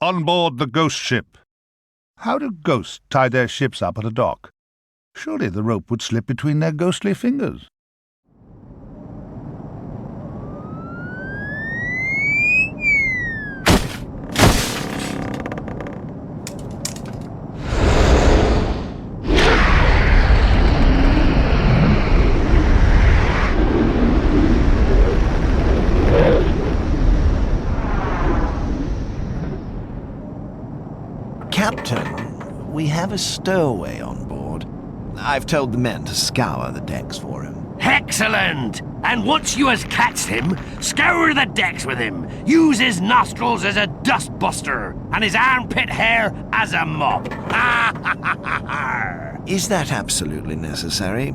on board the ghost ship. How do ghosts tie their ships up at a dock? Surely the rope would slip between their ghostly fingers. Captain, we have a stowaway on board. I've told the men to scour the decks for him. Excellent! And once you has catched him, scour the decks with him. Use his nostrils as a dustbuster, and his armpit hair as a mop. Is that absolutely necessary?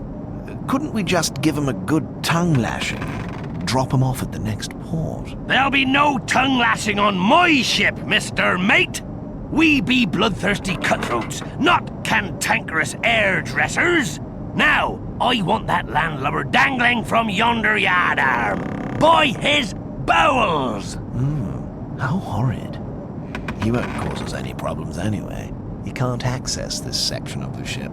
Couldn't we just give him a good tongue lashing? Drop him off at the next port? There'll be no tongue lashing on my ship, Mr. Mate! We be bloodthirsty cutthroats, not cantankerous hairdressers. Now, I want that landlubber dangling from yonder yard arm, by his bowels! How horrid. He won't cause us any problems anyway. He can't access this section of the ship.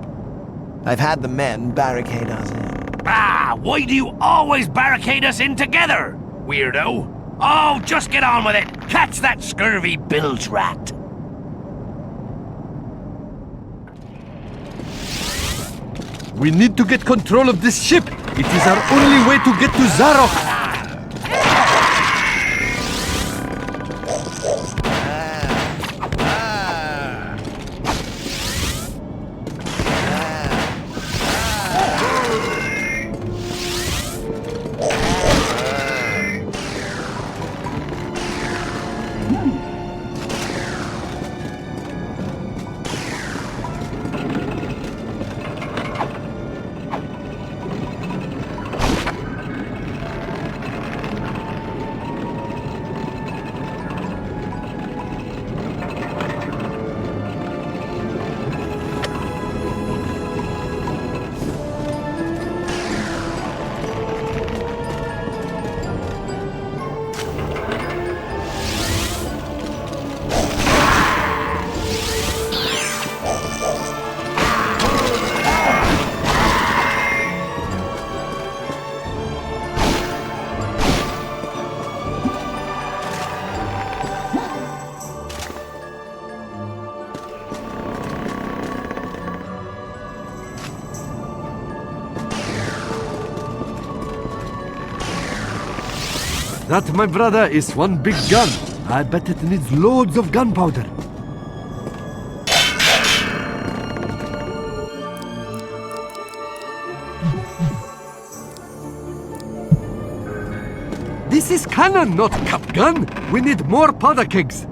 I've had the men barricade us in. Why do you always barricade us in together, weirdo? Oh, just get on with it. Catch that scurvy bilge rat. We need to get control of this ship. It is our only way to get to Zarok. That, my brother, is one big gun. I bet it needs loads of gunpowder. This is cannon, not cap gun. We need more powder kegs.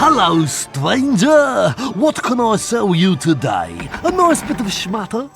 Hello, stranger! What can I sell you today? A nice bit of schmatter?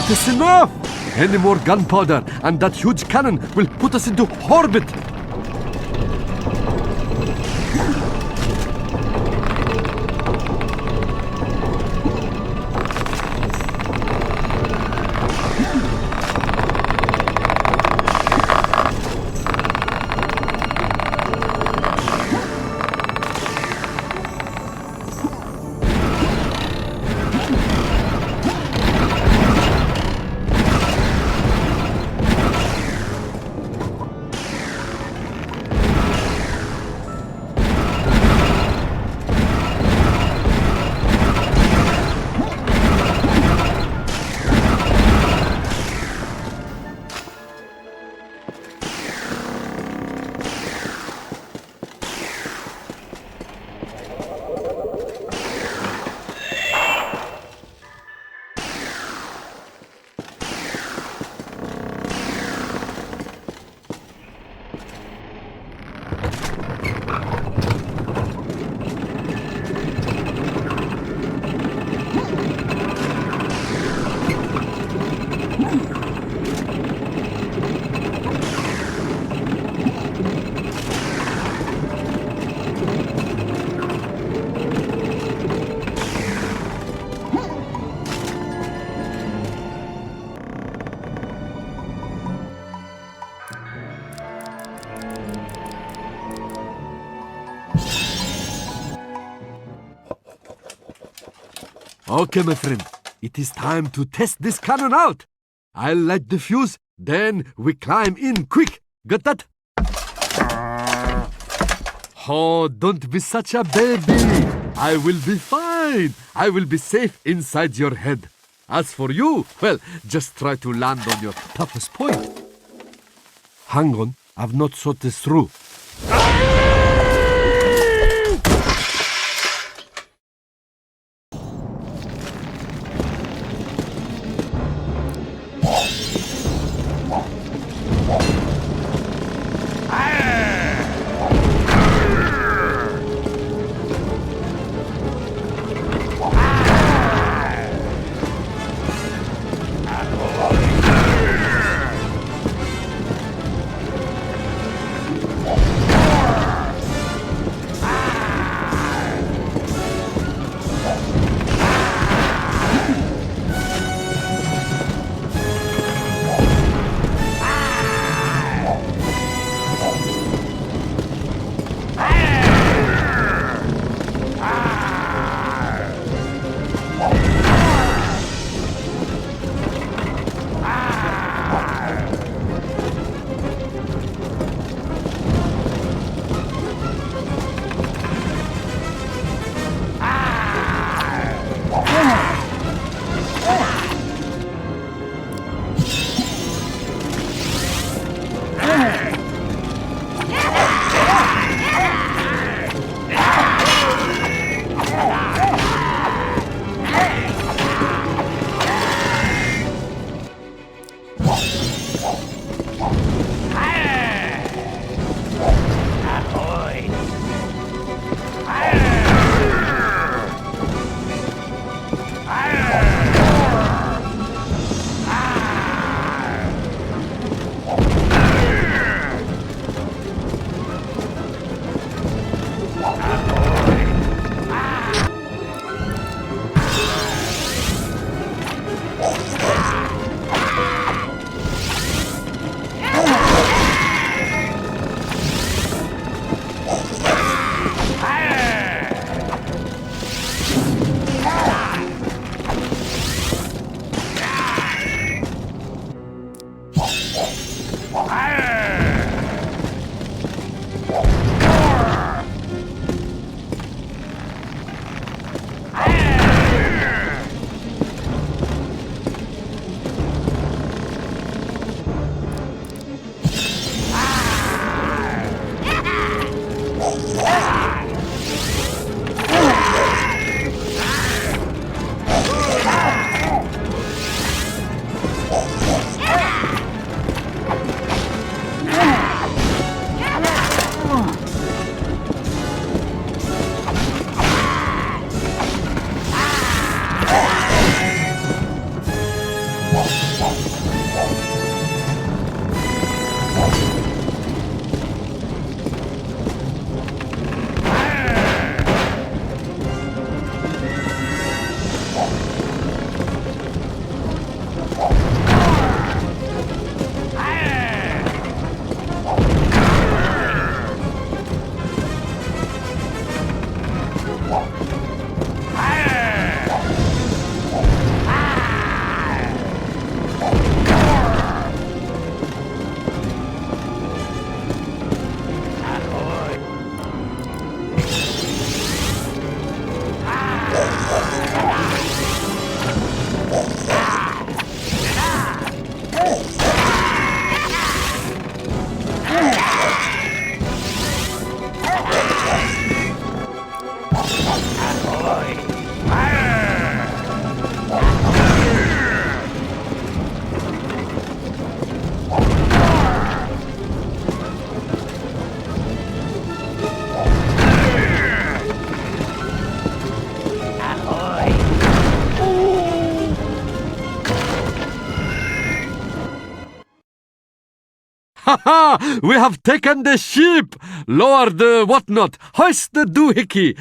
It is enough! Any more gunpowder and that huge cannon will put us into orbit! Okay, my friend, it is time to test this cannon out. I'll light the fuse, then we climb in quick. Got that? Oh, don't be such a baby. I will be fine. I will be safe inside your head. As for you, well, just try to land on your toughest point. Hang on, I've not thought this through. ha ha! We have taken the ship! Lower the whatnot, hoist the doohickey,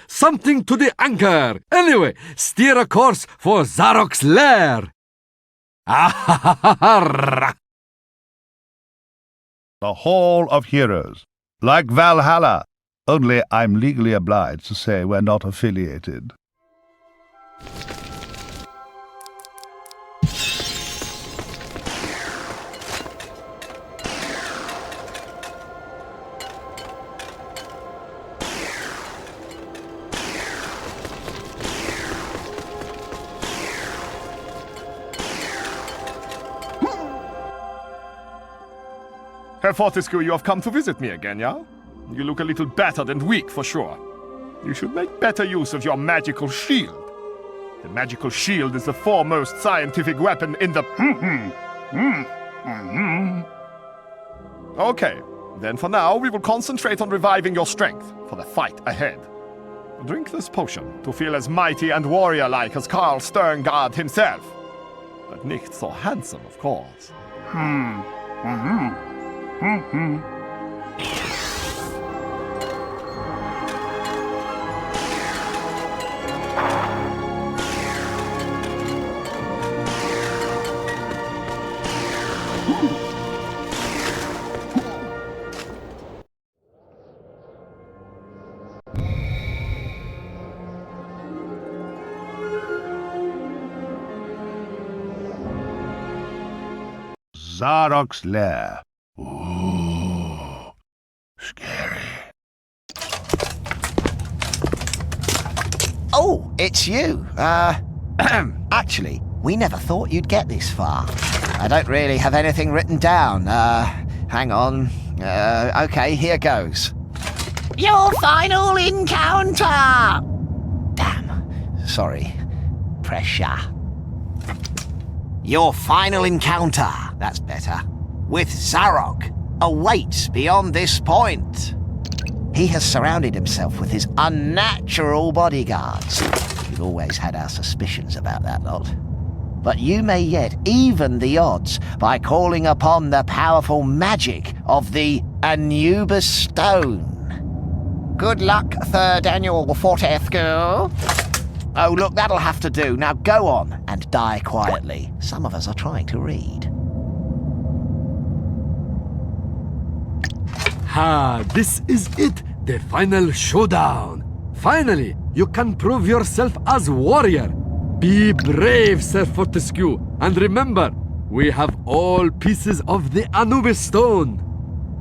something to the anchor. Anyway, steer a course for Zarok's lair. Ah-ha-ha-ha-ha! The Hall of Heroes. Like Valhalla, only I'm legally obliged to say we're not affiliated. Herr Fortesque, you have come to visit me again, yeah? You look a little battered and weak, for sure. You should make better use of your magical shield. The magical shield is the foremost scientific weapon in the... Okay, then for now we will concentrate on reviving your strength for the fight ahead. Drink this potion to feel as mighty and warrior-like as 𝘖𝙗𝙗𝙁 himself. But nicht so handsome, of course. Zarok's lair. Ooh, scary. Oh, it's you. Actually, we never thought you'd get this far. I don't really have anything written down. Hang on. Okay, here goes. Your final encounter! Damn. Sorry. Pressure. Your final encounter, that's better, with Zarok awaits beyond this point. He has surrounded himself with his unnatural bodyguards. We've always had our suspicions about that lot. But you may yet even the odds by calling upon the powerful magic of the Anubis Stone. Good luck, Sir Daniel Fortesque. Oh, look, that'll have to do. Now go on and die quietly. Some of us are trying to read. Ha, this is it, the final showdown. Finally, you can prove yourself as warrior. Be brave, Sir Fortesque, and remember, we have all pieces of the Anubis Stone.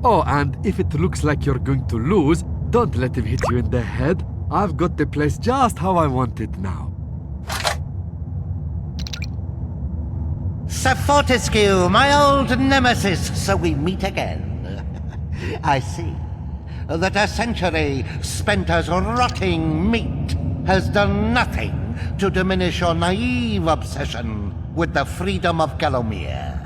Oh, and if it looks like you're going to lose, don't let him hit you in the head. I've got the place just how I want it now. Sir Fortesque, my old nemesis, so we meet again. I see that a century spent as rotting meat has done nothing to diminish your naive obsession with the freedom of Gallowmere.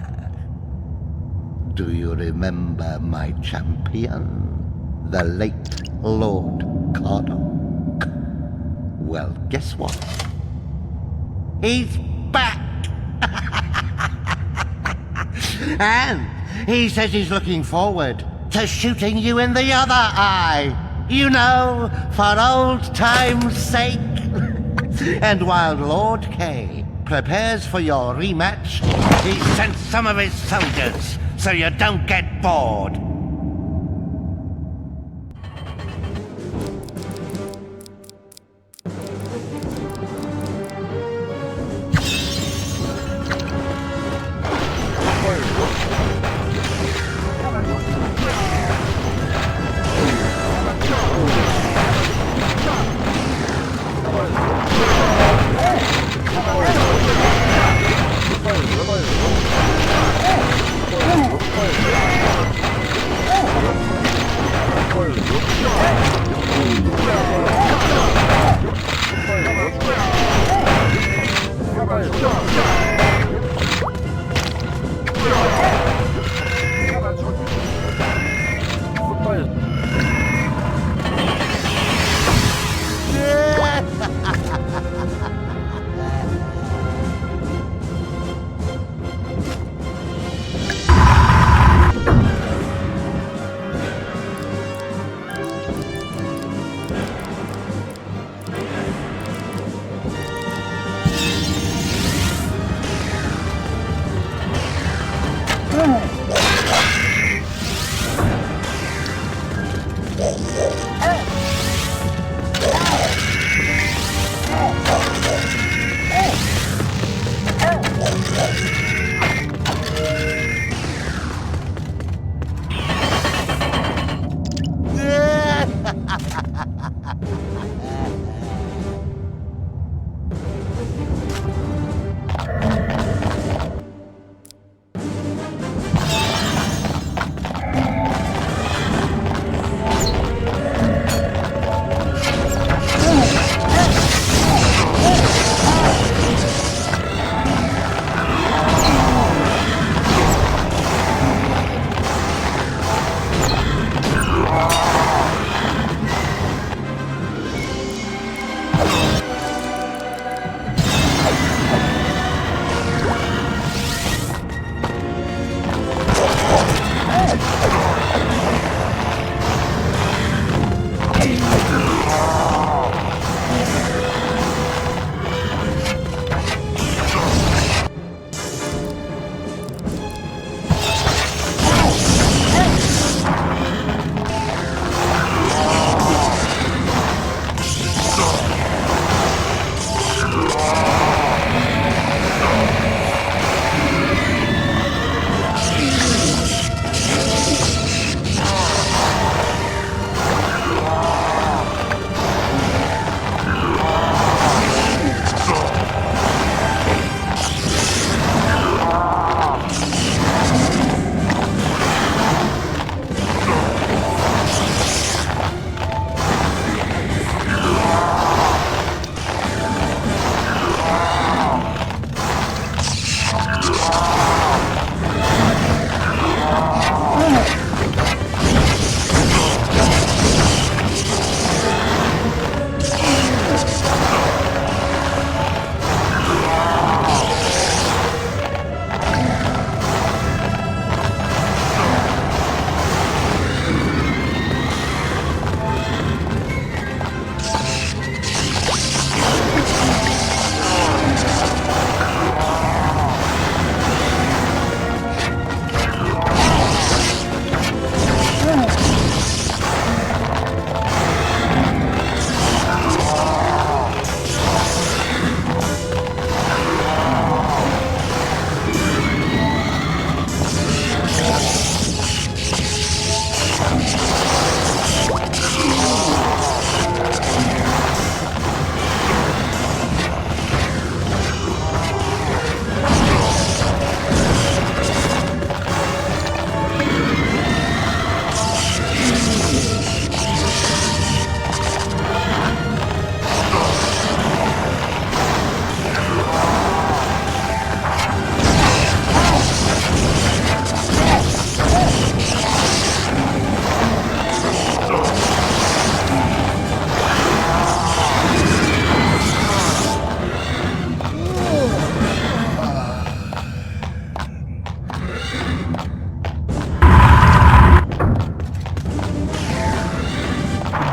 Do you remember my champion, the late Lord Zarok? Well, guess what? He's back! And he says he's looking forward to shooting you in the other eye. You know, for old time's sake. And while Lord K prepares for your rematch, he sent some of his soldiers so you don't get bored.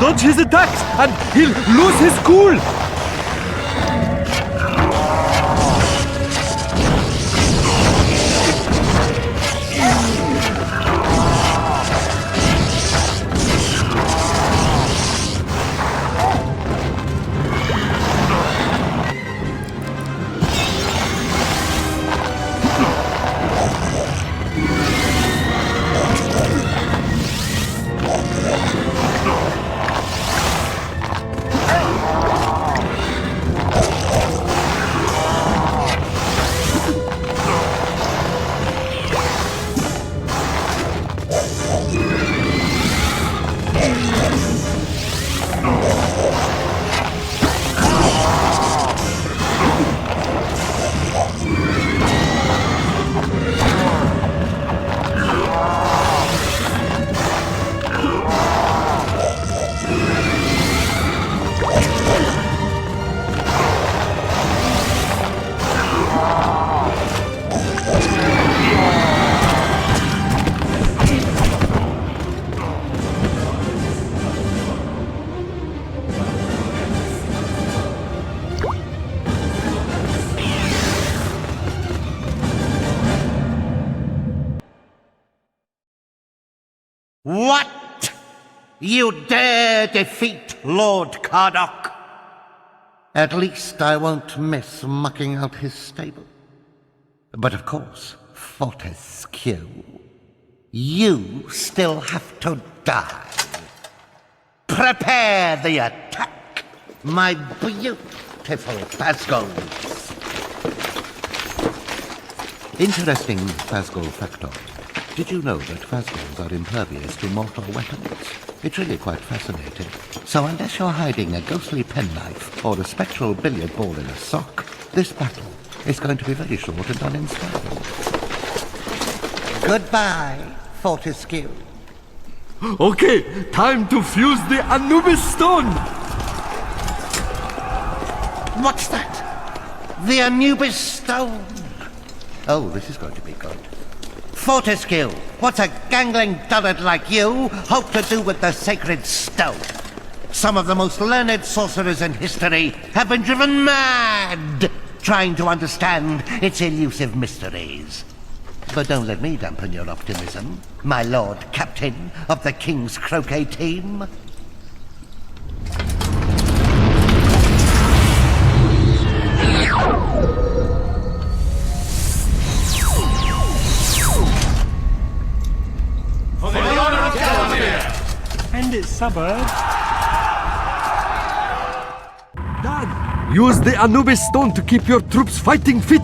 dodge his attacks and he'll lose his cool. What? You dare defeat Lord 𝘞𝘢𝙗? At least I won't miss mucking out his stable. But of course, Fortesque, you still have to die. Prepare the attack, my beautiful Phasgols. Interesting Phasgol factoid. Did you know that Phasgols are impervious to mortal weapons? It's really quite fascinating. So unless you're hiding a ghostly penknife or a spectral billiard ball in a sock, this battle is going to be very short and uninspiring. Goodbye, Fortesque. Okay, time to fuse the Anubis stone. What's that? The Anubis stone. Oh, this is going to be good. Fortesque, what's a gangling dullard like you hope to do with the sacred stone? Some of the most learned sorcerers in history have been driven mad trying to understand its elusive mysteries. But don't let me dampen your optimism, my lord captain of the King's Croquet team. For the honor of Gallowmere and its suburbs. Dad, use the Anubis stone to keep your troops fighting fit.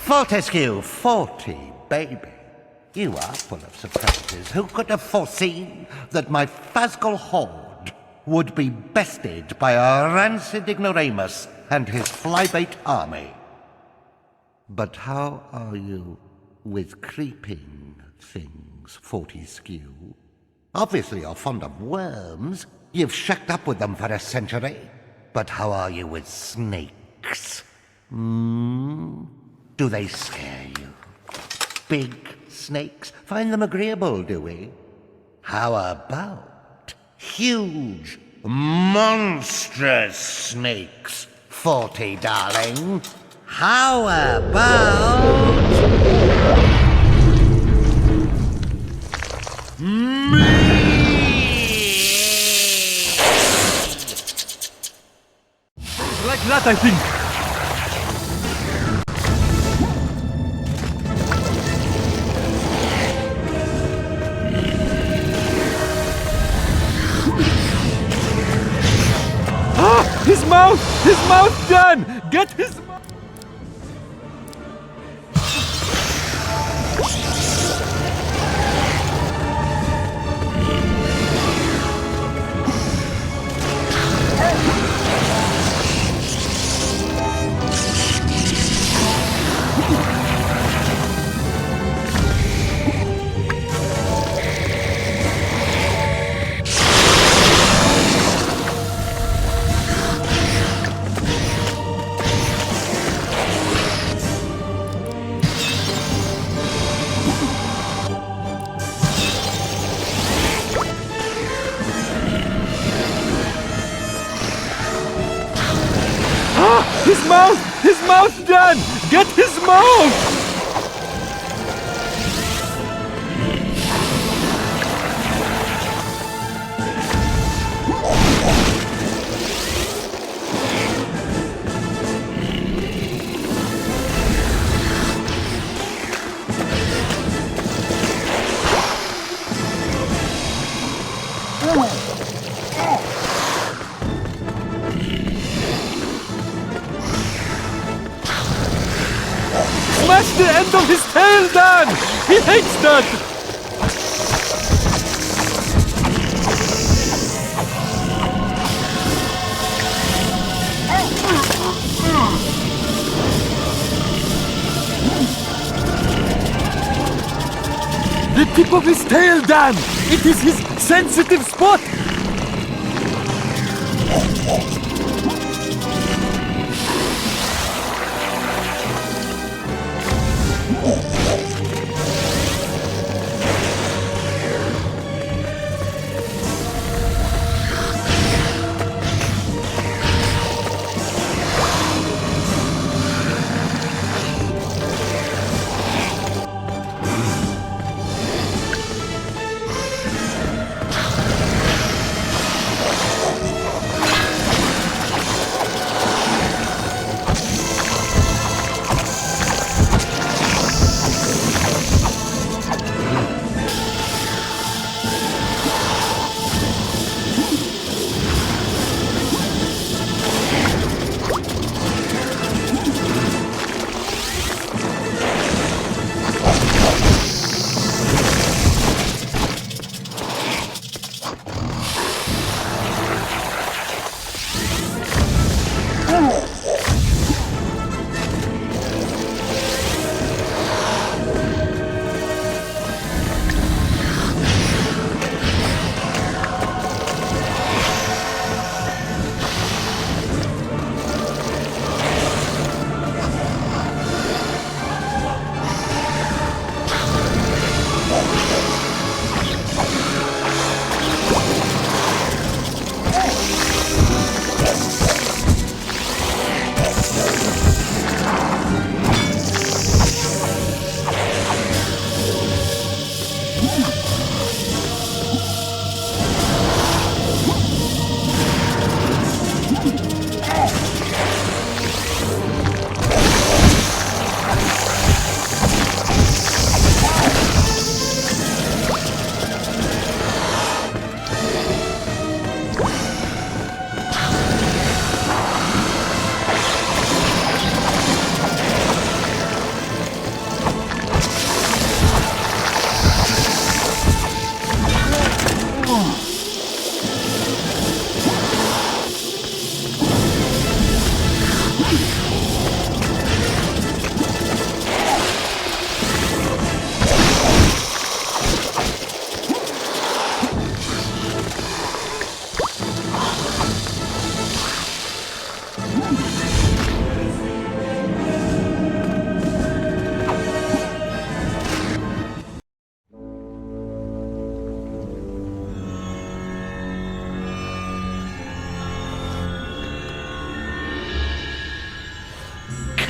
Fortesque 40, baby. You are full of surprises. Who could have foreseen that my Phasgal horde would be bested by a rancid ignoramus and his flybait army? But how are you with creeping things, Fortesque? Obviously you're fond of worms. You've shacked up with them for a century. But how are you with snakes? Do they scare you? Big snakes? Find them agreeable, do we? How about huge, monstrous snakes, Forty, darling? How about... Like that, I think. His mouth! His mouth done! Get his mouth! His mouth! His mouth done! Get his mouth! Smash the end of his tail, Dan! He hates that! The tip of his tail, Dan! It is his sensitive spot!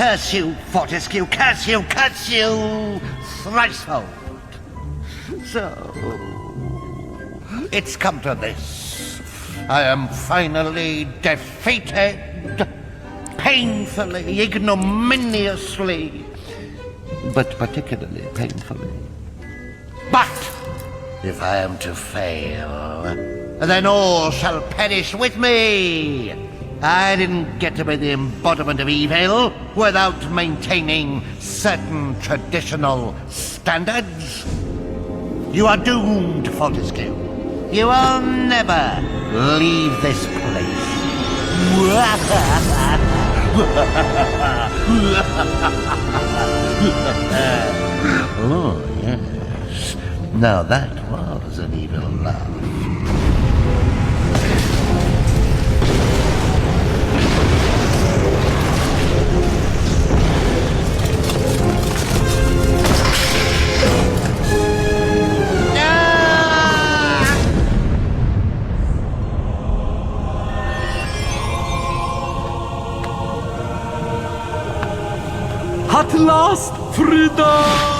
Curse you, Fortesque, curse you, curse you, thricefold. So, it's come to this. I am finally defeated, painfully, ignominiously, but particularly painfully. But if I am to fail, then all shall perish with me. I didn't get to be the embodiment of evil without maintaining certain traditional standards. You are doomed, Fortesque. You will never leave this place. Oh, yes. Now that was an evil laugh. At last, freedom!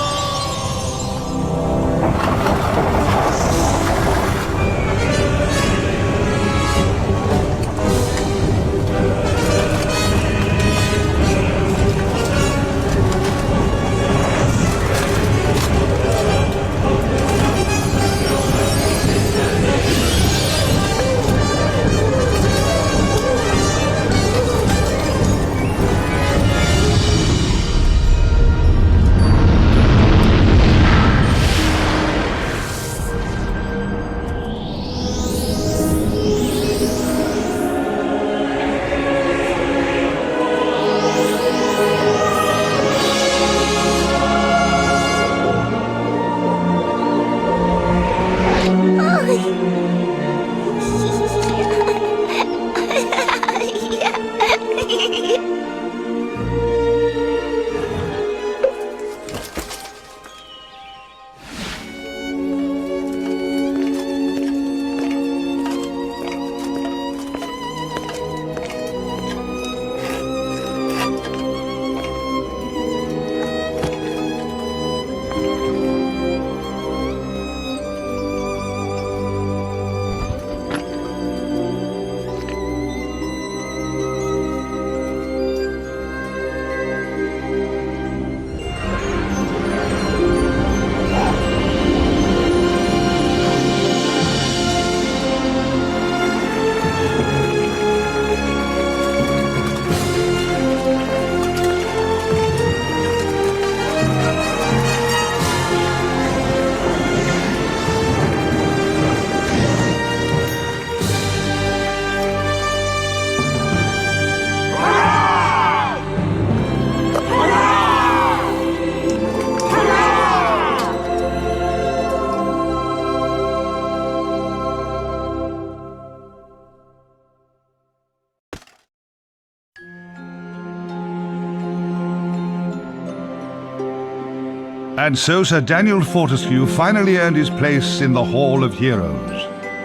And so Sir Daniel Fortesque finally earned his place in the Hall of Heroes.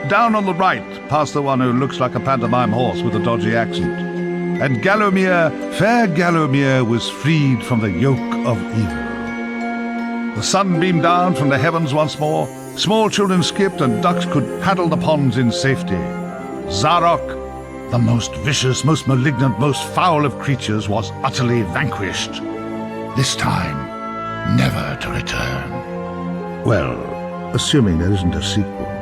Down on the right, past the one who looks like a pantomime horse with a dodgy accent. And Gallowmere, fair Gallowmere, was freed from the yoke of evil. The sun beamed down from the heavens once more, small children skipped and ducks could paddle the ponds in safety. Zarok, the most vicious, most malignant, most foul of creatures, was utterly vanquished. This time, never to return. Well, assuming there isn't a sequel.